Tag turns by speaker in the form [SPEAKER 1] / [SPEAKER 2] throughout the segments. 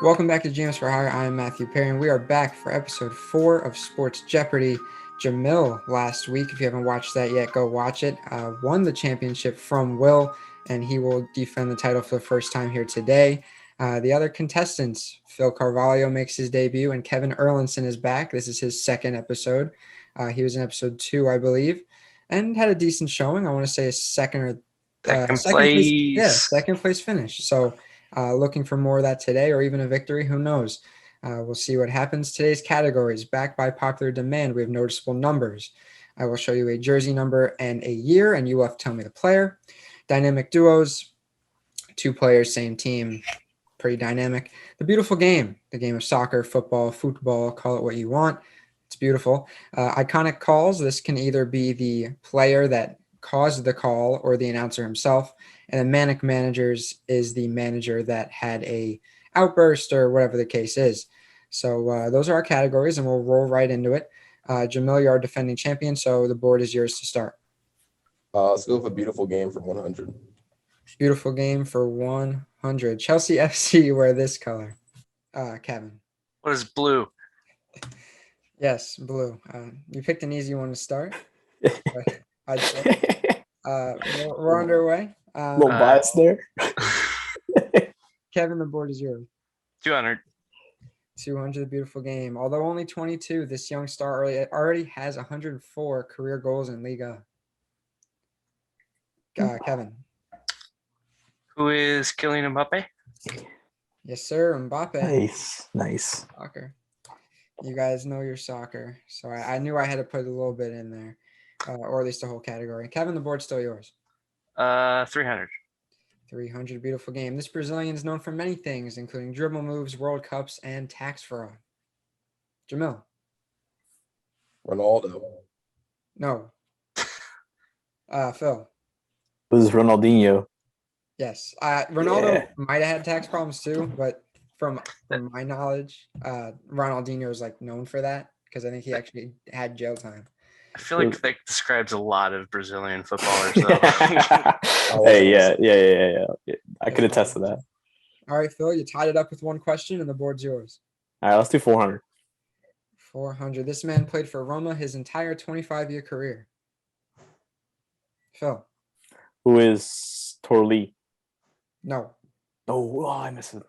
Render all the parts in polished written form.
[SPEAKER 1] Welcome back to James for Hire. I am Matthew Perry, and we are back for episode 4 of Sports Jeopardy. Jamil last week, if you haven't watched that yet, go watch it. Won the championship from Will, and he will defend the title for the first time here today. The other contestants, Phil Carvalho makes his debut, and Kevin Erlinson is back. This is his second episode. He was in episode 2, I believe, and had a decent showing. I want to say a second place finish. So looking for more of that today, or even a victory. Who knows? We'll see what happens. Today's categories, backed by popular demand, we have noticeable numbers. I will show you a jersey number and a year, and you will have to tell me the player. Dynamic duos, 2 players, same team, pretty dynamic. The beautiful game, the game of soccer, football, call it what you want. It's beautiful. Iconic calls, this can either be the player that caused the call or the announcer himself. And then Manic managers is the manager that had a outburst or whatever the case is. So those are our categories, and we'll roll right into it. Jamil, you're our defending champion, so the board is yours to start.
[SPEAKER 2] Let's go with a beautiful game for 100.
[SPEAKER 1] Beautiful game for 100. Chelsea FC wear this color. Kevin.
[SPEAKER 3] What is blue?
[SPEAKER 1] Yes, blue. You picked an easy one to start. I'd say. We're underway.
[SPEAKER 4] Little bias there.
[SPEAKER 1] Kevin, the board is yours.
[SPEAKER 3] 200.
[SPEAKER 1] 200, beautiful game. Although only 22, this young star already has 104 career goals in Liga. Kevin.
[SPEAKER 3] Who is Kylian Mbappe?
[SPEAKER 1] Yes, sir. Mbappe.
[SPEAKER 4] Nice.
[SPEAKER 1] Soccer. You guys know your soccer. So I knew I had to put a little bit in there, or at least the whole category. Kevin, the board's still yours.
[SPEAKER 3] 300.
[SPEAKER 1] 300, beautiful game. This Brazilian is known for many things, including dribble moves, World Cups, and tax fraud. Jamil.
[SPEAKER 2] Ronaldo.
[SPEAKER 1] No. Phil.
[SPEAKER 4] It was Ronaldinho.
[SPEAKER 1] Yes. Ronaldo might have had tax problems too, but from my knowledge, Ronaldinho is like known for that because I think he actually had jail time.
[SPEAKER 3] I feel like that describes a lot of Brazilian footballers, though.
[SPEAKER 4] Hey, yeah. I could attest to that.
[SPEAKER 1] All right, Phil, you tied it up with one question, and the board's yours.
[SPEAKER 4] All right, let's do 400.
[SPEAKER 1] 400. This man played for Roma his entire 25-year career. Phil.
[SPEAKER 4] Who is Torli?
[SPEAKER 1] No.
[SPEAKER 4] Oh, I missed it.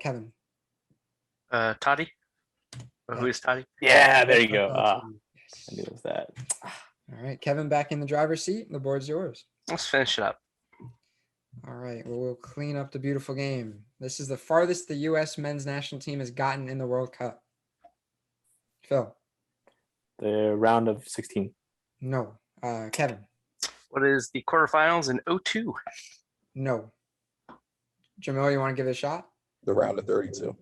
[SPEAKER 1] Kevin.
[SPEAKER 3] Toddy? Who is Toddy?
[SPEAKER 4] Yeah, there you go.
[SPEAKER 1] Yes.
[SPEAKER 4] I knew it was that.
[SPEAKER 1] All right, Kevin back in the driver's seat. The board's yours.
[SPEAKER 3] Let's finish it up.
[SPEAKER 1] All right, well, we'll clean up the beautiful game. This is the farthest the U.S. men's national team has gotten in the World Cup. Phil.
[SPEAKER 4] The round of 16.
[SPEAKER 1] No. Kevin.
[SPEAKER 3] What is the quarterfinals in 02?
[SPEAKER 1] No. Jamil, you want to give it a shot?
[SPEAKER 2] The round of 32.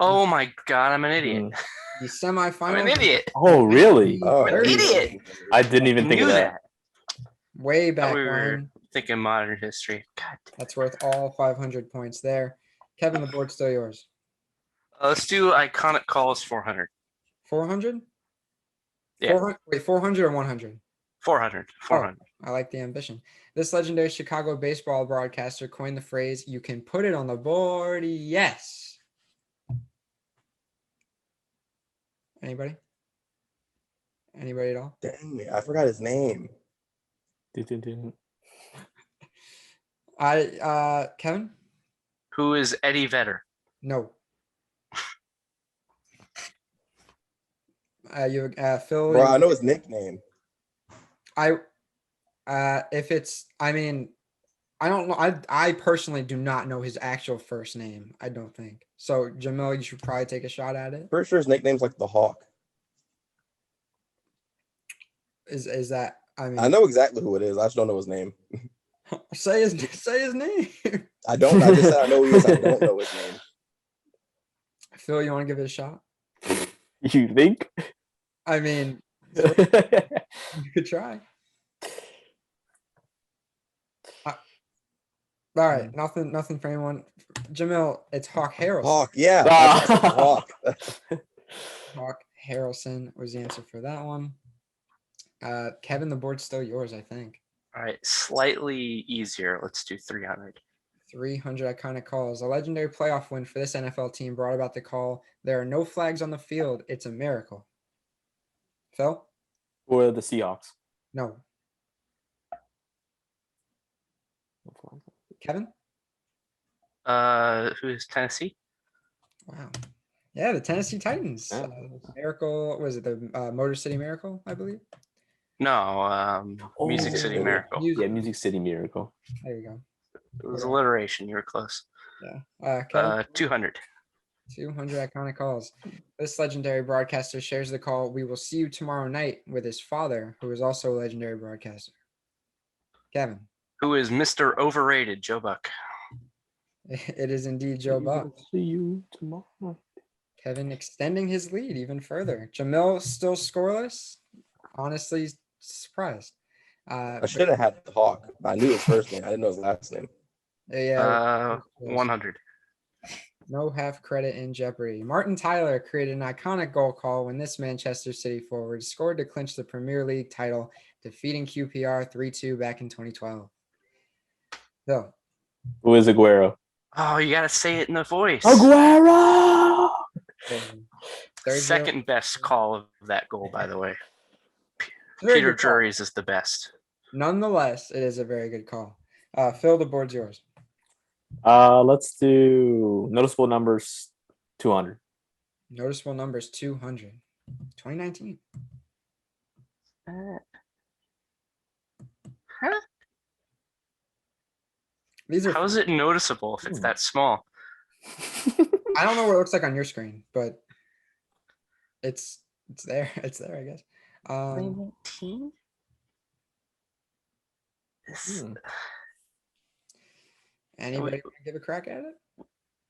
[SPEAKER 3] Oh my God, I'm an idiot.
[SPEAKER 1] The semifinals.
[SPEAKER 3] I'm an idiot.
[SPEAKER 4] Oh, really?
[SPEAKER 2] Oh,
[SPEAKER 3] I'm an idiot.
[SPEAKER 4] I didn't even think
[SPEAKER 3] Knew
[SPEAKER 4] of that.
[SPEAKER 1] Way back
[SPEAKER 3] We were
[SPEAKER 1] when.
[SPEAKER 3] thinking modern history. God.
[SPEAKER 1] That's worth all 500 points there. Kevin, the board's still yours.
[SPEAKER 3] Let's do iconic calls 400.
[SPEAKER 1] 400?
[SPEAKER 3] Yeah.
[SPEAKER 1] 400 or 100?
[SPEAKER 3] 400. 400.
[SPEAKER 1] I like the ambition. This legendary Chicago baseball broadcaster coined the phrase, "You can put it on the board, yes." Anybody? Anybody at all?
[SPEAKER 2] Dang it, I forgot his name.
[SPEAKER 1] Kevin?
[SPEAKER 3] Who is Eddie Vedder?
[SPEAKER 1] No. Phil.
[SPEAKER 2] Bro, I know his nickname.
[SPEAKER 1] I don't know. I personally do not know his actual first name. I don't think. So Jamil, you should probably take a shot at it.
[SPEAKER 2] Pretty sure his nickname's like the Hawk.
[SPEAKER 1] Is that?
[SPEAKER 2] I know exactly who it is. I just don't know his name.
[SPEAKER 1] Say his name.
[SPEAKER 2] I don't. I just said I know who he is. I don't know his name.
[SPEAKER 1] Phil, you want to give it a shot?
[SPEAKER 4] You think?
[SPEAKER 1] I mean, you could try. All right, nothing for anyone. Jamil, it's Hawk Harrelson.
[SPEAKER 2] Hawk, yeah. Hawk.
[SPEAKER 1] Hawk Harrelson was the answer for that one. Kevin, the board's still yours, I think.
[SPEAKER 3] All right, slightly easier. Let's do 300.
[SPEAKER 1] 300 iconic calls. A legendary playoff win for this NFL team brought about the call, "There are no flags on the field. It's a miracle." Phil?
[SPEAKER 4] Who are the Seahawks?
[SPEAKER 1] No. Kevin?
[SPEAKER 3] Who is Tennessee?
[SPEAKER 1] Wow. Yeah, the Tennessee Titans.
[SPEAKER 4] Yeah.
[SPEAKER 1] Miracle, was it the Motor City Miracle, I believe?
[SPEAKER 3] No, Music City
[SPEAKER 2] City.
[SPEAKER 3] Miracle.
[SPEAKER 4] Yeah, Music City Miracle.
[SPEAKER 1] There you go.
[SPEAKER 3] It was alliteration. You were close.
[SPEAKER 1] Yeah. Kevin?
[SPEAKER 3] 200.
[SPEAKER 1] 200 iconic calls. This legendary broadcaster shares the call, "We will see you tomorrow night," with his father, who is also a legendary broadcaster. Kevin?
[SPEAKER 3] Who is Mr. Overrated? Joe Buck.
[SPEAKER 1] It is indeed Joe Buck.
[SPEAKER 4] See you tomorrow.
[SPEAKER 1] Kevin extending his lead even further. Jamil still scoreless. Honestly, surprised.
[SPEAKER 2] I should have had the Hawk. I knew his first name. I didn't know his last name.
[SPEAKER 1] Yeah.
[SPEAKER 3] 100.
[SPEAKER 1] No half credit in Jeopardy. Martin Tyler created an iconic goal call when this Manchester City forward scored to clinch the Premier League title, defeating QPR 3-2 back in 2012. Phil?
[SPEAKER 4] Who is Aguero?
[SPEAKER 3] Oh, you gotta say it in the voice.
[SPEAKER 4] Aguero!
[SPEAKER 3] Second best call of that goal, by the way.
[SPEAKER 1] Very
[SPEAKER 3] Peter
[SPEAKER 1] good call.
[SPEAKER 3] Drury's is the best.
[SPEAKER 1] Nonetheless, it is a very good call. Phil, the board's yours.
[SPEAKER 4] Let's do noticeable numbers 200.
[SPEAKER 1] Noticeable numbers 200. 2019.
[SPEAKER 3] Huh?
[SPEAKER 1] These are.
[SPEAKER 3] How is it noticeable if it's that small?
[SPEAKER 1] I don't know what it looks like on your screen, but it's there. It's there, I guess.
[SPEAKER 3] 2019?
[SPEAKER 1] Anybody want to give a crack at it?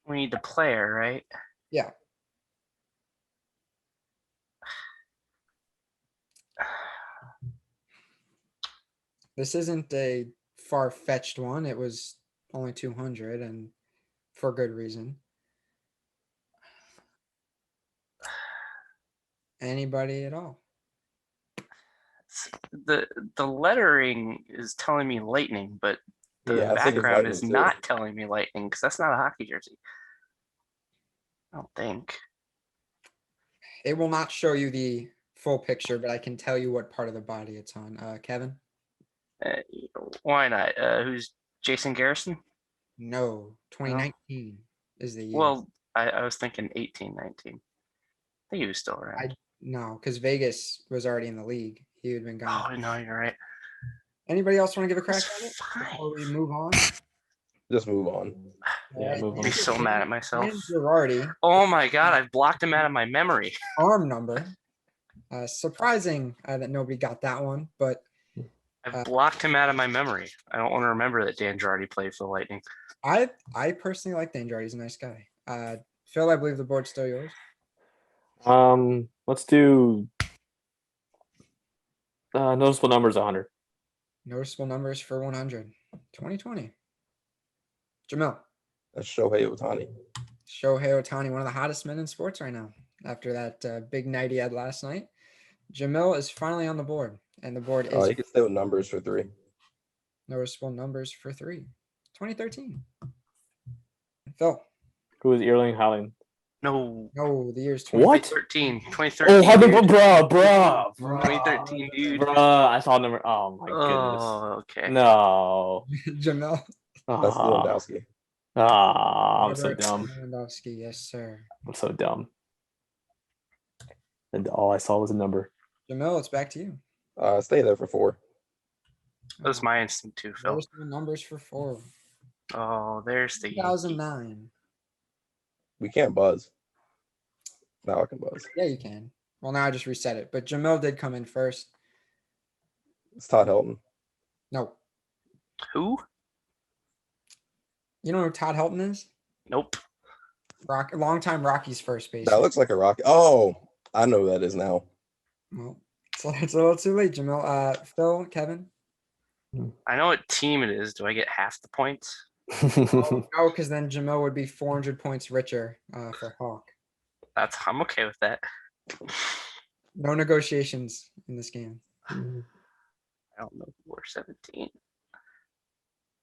[SPEAKER 3] We need the player, right?
[SPEAKER 1] Yeah. This isn't a far-fetched one. It was only 200, and for good reason. Anybody at all?
[SPEAKER 3] The lettering is telling me Lightning, but the
[SPEAKER 2] Yeah, I think it's
[SPEAKER 3] background is
[SPEAKER 2] Lightning, too.
[SPEAKER 3] not telling me Lightning because that's not a hockey jersey. I don't think.
[SPEAKER 1] It will not show you the full picture, but I can tell you what part of the body it's on. Kevin?
[SPEAKER 3] Why not? Who's Jason Garrison?
[SPEAKER 1] No. 2019 is the year.
[SPEAKER 3] Well, I was thinking 18, 19. I think he was still around.
[SPEAKER 1] No, because Vegas was already in the league. He had been gone.
[SPEAKER 3] Oh, no, you're right.
[SPEAKER 1] Anybody else want to give a crack
[SPEAKER 3] That's
[SPEAKER 1] at it
[SPEAKER 3] fine.
[SPEAKER 1] before we move on?
[SPEAKER 2] Just move on.
[SPEAKER 4] Yeah, move
[SPEAKER 3] I'd
[SPEAKER 4] on.
[SPEAKER 3] be so mad at myself.
[SPEAKER 1] Dan Girardi,
[SPEAKER 3] Oh my god, I've blocked him out of my memory.
[SPEAKER 1] arm number. Surprising that nobody got that one, but
[SPEAKER 3] I've blocked him out of my memory. I don't want to remember that Dan Girardi played for the Lightning.
[SPEAKER 1] I personally like Dan Girardi. He's a nice guy. Phil, I believe the board's still yours.
[SPEAKER 4] Let's do noticeable numbers 100.
[SPEAKER 1] Noticeable numbers for 100. 2020. Jamil.
[SPEAKER 2] That's Shohei Ohtani.
[SPEAKER 1] Shohei Ohtani, one of the hottest men in sports right now. After that big night he had last night, Jamil is finally on the board, and the board is
[SPEAKER 2] You can stay with numbers for 3.
[SPEAKER 1] noticeable numbers for 3. 2013. Phil.
[SPEAKER 4] Who is Erling Haaland?
[SPEAKER 3] No.
[SPEAKER 1] No, the year's
[SPEAKER 4] What?
[SPEAKER 3] 2013.
[SPEAKER 4] Oh,
[SPEAKER 3] 2013.
[SPEAKER 4] bro.
[SPEAKER 3] 2013, dude.
[SPEAKER 4] Bro, I saw number. Oh my goodness.
[SPEAKER 3] Oh, okay.
[SPEAKER 4] No.
[SPEAKER 1] Jamil.
[SPEAKER 2] That's Lewandowski.
[SPEAKER 4] I'm so
[SPEAKER 1] Robert
[SPEAKER 4] dumb.
[SPEAKER 1] Lewandowski, yes, sir.
[SPEAKER 4] I'm so dumb. And all I saw was a number.
[SPEAKER 1] Jamil, it's back to you.
[SPEAKER 2] Stay there for 4.
[SPEAKER 3] That was my instinct too, Phil.
[SPEAKER 1] Noticeable numbers for 4.
[SPEAKER 3] Oh, there's the
[SPEAKER 1] 2009.
[SPEAKER 2] We can't buzz. Now I can buzz.
[SPEAKER 1] Yeah, you can. Well, now I just reset it, but Jamil did come in first.
[SPEAKER 2] It's Todd Helton.
[SPEAKER 1] No.
[SPEAKER 3] Who?
[SPEAKER 1] You know who Todd Helton is?
[SPEAKER 3] Nope.
[SPEAKER 1] Longtime Rockies first base.
[SPEAKER 2] That looks like a rocket. Oh, I know who that is now.
[SPEAKER 1] Well, it's a little too late, Jamil. Phil, Kevin?
[SPEAKER 3] I know what team it is. Do I get half the points?
[SPEAKER 1] No, because then Jamil would be 400 points richer for Hawk.
[SPEAKER 3] I'm okay with that.
[SPEAKER 1] No negotiations in this game.
[SPEAKER 3] I don't know. We're 17.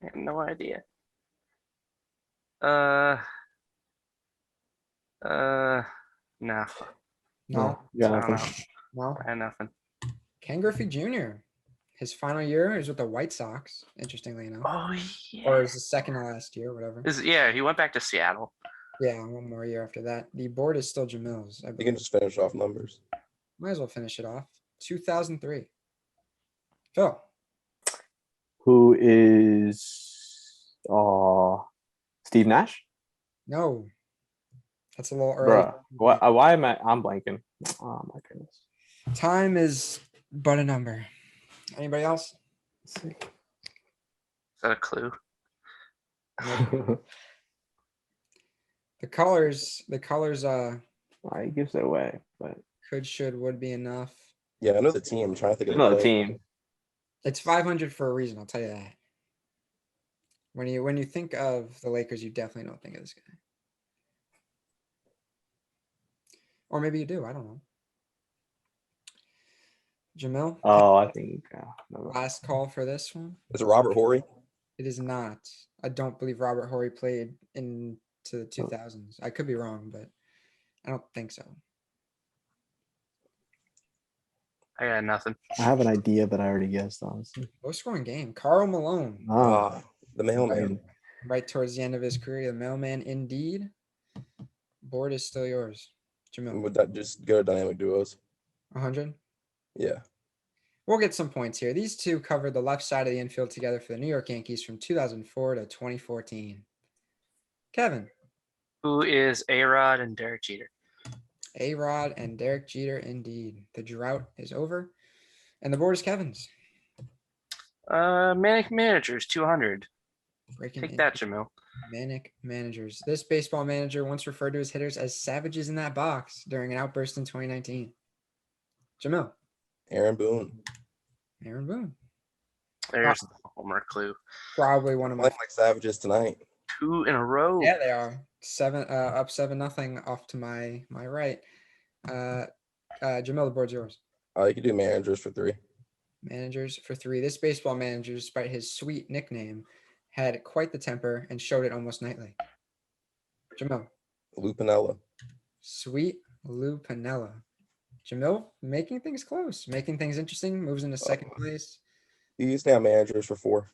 [SPEAKER 3] I have no idea. Uh, no.
[SPEAKER 1] No,
[SPEAKER 4] You got
[SPEAKER 3] I don't know.
[SPEAKER 4] nothing.
[SPEAKER 1] no.
[SPEAKER 3] I had nothing.
[SPEAKER 1] Ken Griffey Jr. His final year is with the White Sox, interestingly enough.
[SPEAKER 3] Oh
[SPEAKER 1] Or
[SPEAKER 3] yeah.
[SPEAKER 1] is the second to last year, whatever.
[SPEAKER 3] Yeah, he went back to Seattle.
[SPEAKER 1] Yeah, one more year after that. The board is still Jamil's, I
[SPEAKER 2] You can
[SPEAKER 1] believe.
[SPEAKER 2] just finish off numbers.
[SPEAKER 1] Might as well finish it off. 2003. Phil.
[SPEAKER 4] Who is Steve Nash?
[SPEAKER 1] No. That's a little early.
[SPEAKER 4] Bruh. Why am I'm blanking? Oh my goodness.
[SPEAKER 1] Time is but a number. Anybody else?
[SPEAKER 4] Let's see.
[SPEAKER 3] Is that a clue?
[SPEAKER 1] The colors,
[SPEAKER 4] He gives it away, but
[SPEAKER 1] could, should, would be enough.
[SPEAKER 2] Yeah, I know the team. I'm trying to think of
[SPEAKER 4] another
[SPEAKER 2] player.
[SPEAKER 4] team.
[SPEAKER 1] It's 500 for a reason, I'll tell you that. When you think of the Lakers, you definitely don't think of this guy. Or maybe you do, I don't know. Jamil,
[SPEAKER 4] Oh, I think no.
[SPEAKER 1] last call for this one.
[SPEAKER 2] Is it Robert Horry?
[SPEAKER 1] It is not. I don't believe Robert Horry played into the 2000s. I could be wrong, but I don't think so.
[SPEAKER 3] I got nothing.
[SPEAKER 4] I have an idea, but I already guessed, honestly.
[SPEAKER 1] Low scoring game. Carl Malone.
[SPEAKER 2] Ah, the mailman.
[SPEAKER 1] Right towards the end of his career. The mailman indeed. Board is still yours. Jamil.
[SPEAKER 2] Would that just go to dynamic duos?
[SPEAKER 1] 100.
[SPEAKER 2] Yeah.
[SPEAKER 1] We'll get some points here. These two covered the left side of the infield together for the New York Yankees from 2004 to 2014. Kevin.
[SPEAKER 3] Who is A-Rod and Derek Jeter?
[SPEAKER 1] A-Rod and Derek Jeter indeed. The drought is over. And the board is Kevin's.
[SPEAKER 3] Manic Managers 200.
[SPEAKER 1] Breaking
[SPEAKER 3] Take
[SPEAKER 1] in.
[SPEAKER 3] that, Jamil.
[SPEAKER 1] Manic Managers. This baseball manager once referred to his hitters as savages in that box during an outburst in 2019. Jamil.
[SPEAKER 2] Aaron Boone.
[SPEAKER 1] Aaron Boone.
[SPEAKER 3] There's the homer clue.
[SPEAKER 1] Probably one of my
[SPEAKER 2] Playing like savages tonight.
[SPEAKER 3] 2 in a row.
[SPEAKER 1] Yeah, they are. Up 7-0 off to my right. Jamil, the board's yours.
[SPEAKER 2] You can do managers for 3.
[SPEAKER 1] Managers for 3. This baseball manager, despite his sweet nickname, had quite the temper and showed it almost nightly. Jamil.
[SPEAKER 2] Lou Piniella.
[SPEAKER 1] Sweet Lou Piniella. Jamil making things close, making things interesting, moves into second place.
[SPEAKER 2] You used to have managers for 4.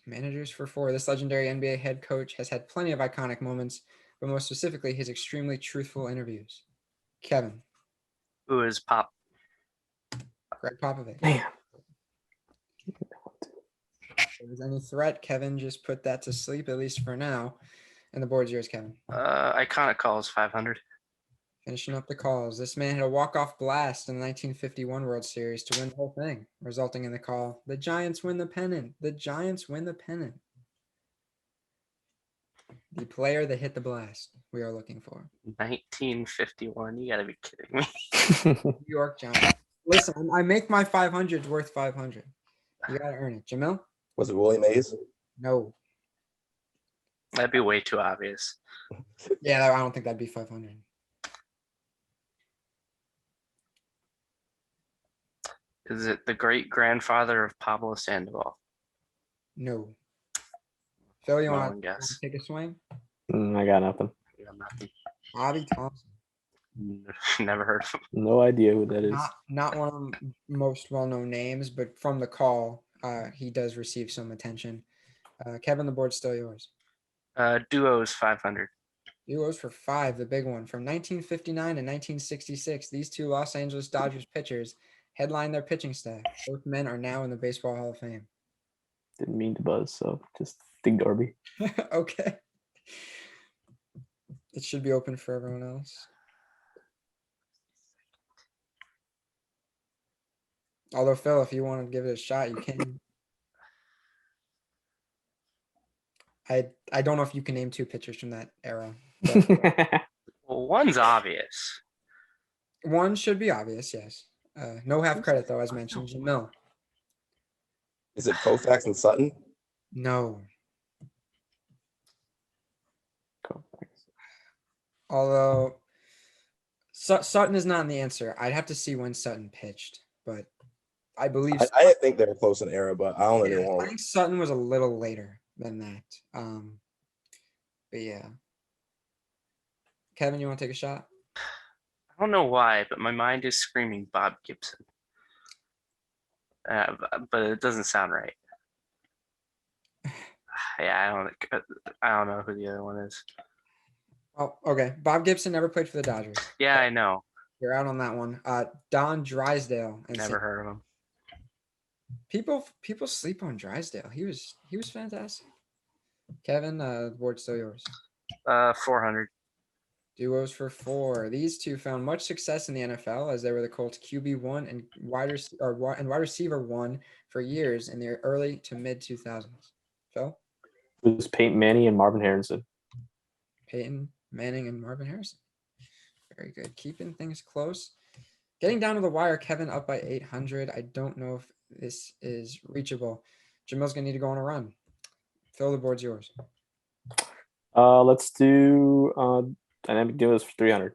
[SPEAKER 1] Managers for 4. This legendary NBA head coach has had plenty of iconic moments, but most specifically his extremely truthful interviews. Kevin.
[SPEAKER 3] Who is Pop?
[SPEAKER 1] Greg Popovich.
[SPEAKER 4] Man.
[SPEAKER 1] If there's any threat, Kevin just put that to sleep, at least for now. And the board's yours, Kevin.
[SPEAKER 3] Iconic calls 500.
[SPEAKER 1] Finishing up the calls. This man had a walk-off blast in the 1951 World Series to win the whole thing, resulting in the call, "The Giants win the pennant. The Giants win the pennant." The player that hit the blast we are looking for.
[SPEAKER 3] 1951. You gotta be kidding me.
[SPEAKER 1] New York Giants. Listen, I make my 500 worth 500. You gotta earn it. Jamil?
[SPEAKER 2] Was it Willie Mays?
[SPEAKER 1] No.
[SPEAKER 3] That'd be way too obvious.
[SPEAKER 1] Yeah, I don't think that'd be 500.
[SPEAKER 3] Is it the great grandfather of Pablo Sandoval?
[SPEAKER 1] No. Phil, you
[SPEAKER 3] No
[SPEAKER 1] want
[SPEAKER 3] one
[SPEAKER 1] to
[SPEAKER 3] guess.
[SPEAKER 1] take a swing?
[SPEAKER 4] I got nothing.
[SPEAKER 3] Yeah, nothing.
[SPEAKER 1] Bobby Thompson.
[SPEAKER 3] Never heard of him.
[SPEAKER 4] No idea who that is.
[SPEAKER 1] Not one of the most well-known names, but from the call, he does receive some attention. Kevin, the board's still yours.
[SPEAKER 3] Duos 500.
[SPEAKER 1] Duos for 5, the big one. From 1959 to 1966, these two Los Angeles Dodgers pitchers headlined their pitching staff. Both men are now in the Baseball Hall of Fame.
[SPEAKER 4] Didn't mean to buzz, so just think Darby.
[SPEAKER 1] Okay. It should be open for everyone else. Although, Phil, if you want to give it a shot, you can. I don't know if you can name 2 pitchers from that era.
[SPEAKER 3] Well, one's obvious.
[SPEAKER 1] One should be obvious, yes. No half credit, though, as mentioned. Jamil.
[SPEAKER 2] Is it Koufax and Sutton?
[SPEAKER 1] No. Although Sutton is not in the answer. I'd have to see when Sutton pitched, but I believe
[SPEAKER 2] I think they were close in era, but I don't know
[SPEAKER 1] I
[SPEAKER 2] anyone.
[SPEAKER 1] think Sutton was a little later than that. But yeah. Kevin, you want to take a shot?
[SPEAKER 3] I don't know why, but my mind is screaming Bob Gibson. But it doesn't sound right. Yeah, I don't know who the other one is.
[SPEAKER 1] Oh, okay. Bob Gibson never played for the Dodgers.
[SPEAKER 3] Yeah, I know.
[SPEAKER 1] You're out on that one. Don Drysdale. And
[SPEAKER 3] Never heard of him.
[SPEAKER 1] people sleep on Drysdale. He was fantastic. Kevin, the board's still yours.
[SPEAKER 3] 400.
[SPEAKER 1] Duos for 4. These two found much success in the NFL as they were the Colts QB1 and wide receiver 1 for years in the early to mid 2000s. Phil?
[SPEAKER 4] It was Peyton Manning and Marvin Harrison.
[SPEAKER 1] Peyton Manning and Marvin Harrison. Very good. Keeping things close. Getting down to the wire, Kevin up by 800. I don't know if this is reachable. Jamil's going to need to go on a run. Phil, the board's yours.
[SPEAKER 4] Let's do dynamic duos for 300.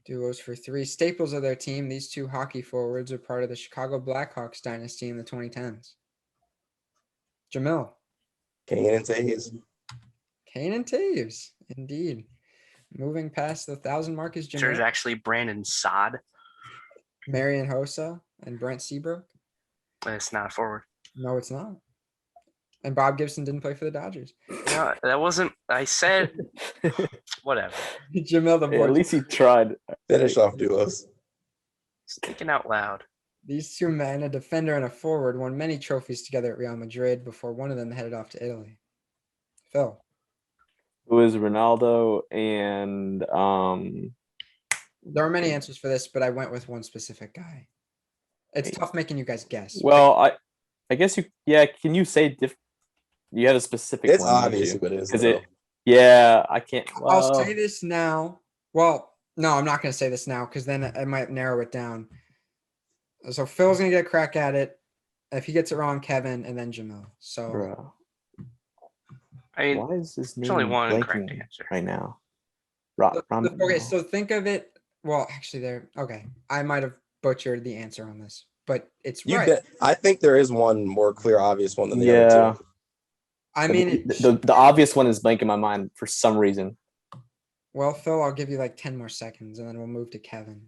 [SPEAKER 1] Duos for 3. Staples of their team. These two hockey forwards are part of the Chicago Blackhawks dynasty in the 2010s. Jamil.
[SPEAKER 2] Kane and Taves.
[SPEAKER 1] Kane and Taves. Indeed. Moving past the 1,000 mark is
[SPEAKER 3] There's
[SPEAKER 1] Jamil.
[SPEAKER 3] actually Brandon Saad.
[SPEAKER 1] Marion Hossa and Brent Seabrook.
[SPEAKER 3] It's not a forward.
[SPEAKER 1] No, it's not. And Bob Gibson didn't play for the Dodgers.
[SPEAKER 3] No, that wasn't. I said whatever.
[SPEAKER 1] Jamil, the
[SPEAKER 4] Hey,
[SPEAKER 1] board.
[SPEAKER 4] at least he tried.
[SPEAKER 2] Finish off duos.
[SPEAKER 3] Just thinking out loud.
[SPEAKER 1] These two men, a defender and a forward, won many trophies together at Real Madrid before one of them headed off to Italy. Phil.
[SPEAKER 4] Who is Ronaldo and
[SPEAKER 1] There are many answers for this, but I went with one specific guy. It's tough making you guys guess.
[SPEAKER 4] well, I guess can you say you have a specific
[SPEAKER 2] It's
[SPEAKER 4] one, don't
[SPEAKER 2] obvious
[SPEAKER 4] you?
[SPEAKER 2] who it is.
[SPEAKER 4] Is
[SPEAKER 2] though.
[SPEAKER 4] it? Yeah, I can't.
[SPEAKER 1] I'll say this now. Well, no, I'm not going to say this now because then I might narrow it down. So Phil's going to get a crack at it. If he gets it wrong, Kevin, and then Jamil. So
[SPEAKER 4] Bro,
[SPEAKER 3] I mean,
[SPEAKER 4] why is this
[SPEAKER 3] there's
[SPEAKER 4] name
[SPEAKER 3] only one
[SPEAKER 4] blanking
[SPEAKER 3] correct answer.
[SPEAKER 4] right now?
[SPEAKER 1] okay, so think of it. Well, actually, okay. I might have butchered the answer on this, but it's right.
[SPEAKER 2] I think there is one more clear, obvious one than the
[SPEAKER 4] Yeah.
[SPEAKER 2] other two.
[SPEAKER 1] I mean,
[SPEAKER 4] the obvious one is blank in my mind for some reason.
[SPEAKER 1] well, Phil, I'll give you like 10 more seconds, and then we'll move to Kevin.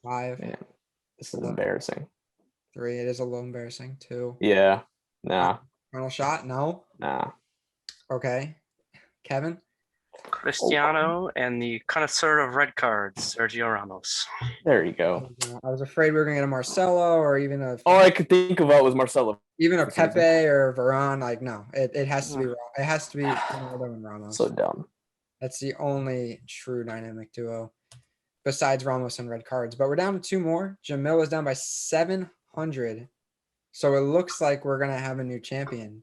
[SPEAKER 1] 5,
[SPEAKER 4] Man, this is embarrassing.
[SPEAKER 1] 3. It is a little embarrassing. 2.
[SPEAKER 4] Yeah, nah.
[SPEAKER 1] Final shot? No. Okay. Kevin?
[SPEAKER 3] Cristiano and the connoisseur of red cards, Sergio Ramos.
[SPEAKER 4] There you go.
[SPEAKER 1] I was afraid we were gonna get a Marcelo or even a
[SPEAKER 4] All I could think about was Marcelo.
[SPEAKER 1] even a
[SPEAKER 4] for some reason.
[SPEAKER 1] Pepe or Varane. Like, no, it has to be it has to be Ronaldo and Ramos.
[SPEAKER 4] So dumb.
[SPEAKER 1] That's the only true dynamic duo besides Ramos and red cards. But we're down to 2 more. Jamil is down by 700. So it looks like we're gonna have a new champion.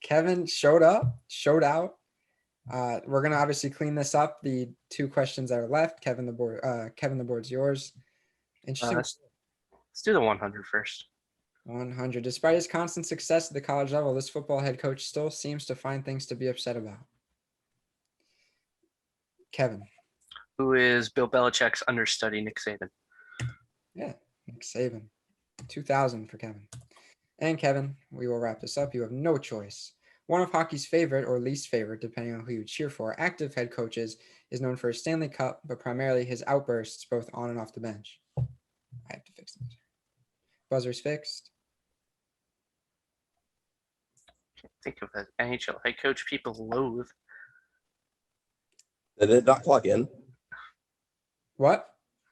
[SPEAKER 1] Kevin showed out. We're gonna obviously clean this up. The 2 questions that are left. Kevin, the board's yours. Interesting.
[SPEAKER 3] Let's do the 100 first.
[SPEAKER 1] 100. Despite his constant success at the college level, this football head coach still seems to find things to be upset about. Kevin.
[SPEAKER 3] Who is Bill Belichick's understudy, Nick Saban?
[SPEAKER 1] Yeah, Nick Saban. 2,000 for Kevin. And Kevin, we will wrap this up. You have no choice. One of hockey's favorite or least favorite, depending on who you cheer for, active head coaches is known for his Stanley Cup, but primarily his outbursts both on and off the bench. I have to fix the buzzer. Buzzer's fixed.
[SPEAKER 3] Think of an NHL head coach people loathe.
[SPEAKER 2] Did it not clock in?
[SPEAKER 1] What?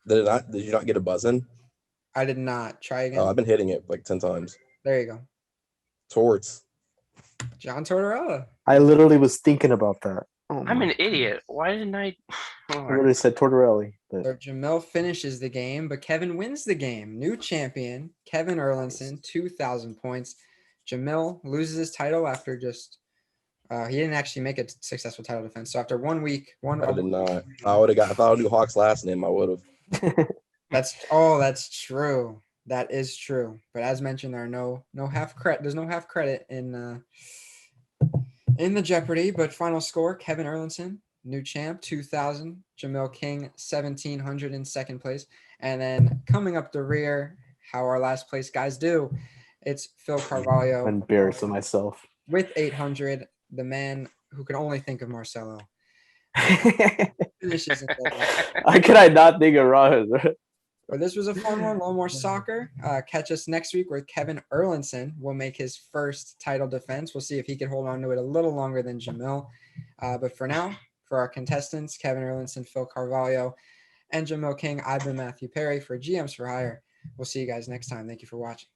[SPEAKER 2] Did you not get a buzz in?
[SPEAKER 1] I did not. Try again.
[SPEAKER 2] Oh, I've been hitting it like 10 times.
[SPEAKER 1] There you go.
[SPEAKER 2] Torts.
[SPEAKER 1] John Tortorella.
[SPEAKER 4] I literally was thinking about that. Oh
[SPEAKER 3] I'm
[SPEAKER 4] my-
[SPEAKER 3] an idiot. Why didn't I?
[SPEAKER 4] I literally said Tortorelli. But
[SPEAKER 1] So Jamil finishes the game, but Kevin wins the game. New champion, Kevin Erlinson, 2,000 points. Jamil loses his title after just he didn't actually make a successful title defense. So after 1 week,
[SPEAKER 2] I did not. I would have got. If I knew Hawk's last name, I would have.
[SPEAKER 1] That's true. That is true. But as mentioned, there are no half credit. There's no half credit in the Jeopardy. But final score: Kevin Erlinson, new champ, 2,000. Jamil King, 1,700 in second place. And then coming up the rear, how our last place guys do. It's Phil Carvalho.
[SPEAKER 4] I'm embarrassed of myself.
[SPEAKER 1] With 800, the man who could only think of Marcelo. Finishes in
[SPEAKER 4] How could I not think of Raj?
[SPEAKER 1] Well, this was a fun one. A little more soccer. Catch us next week where Kevin Erlinson will make his first title defense. We'll see if he can hold on to it a little longer than Jamil. But for now, for our contestants, Kevin Erlinson, Phil Carvalho, and Jamil King, I've been Matthew Perry for GMs for Hire. We'll see you guys next time. Thank you for watching.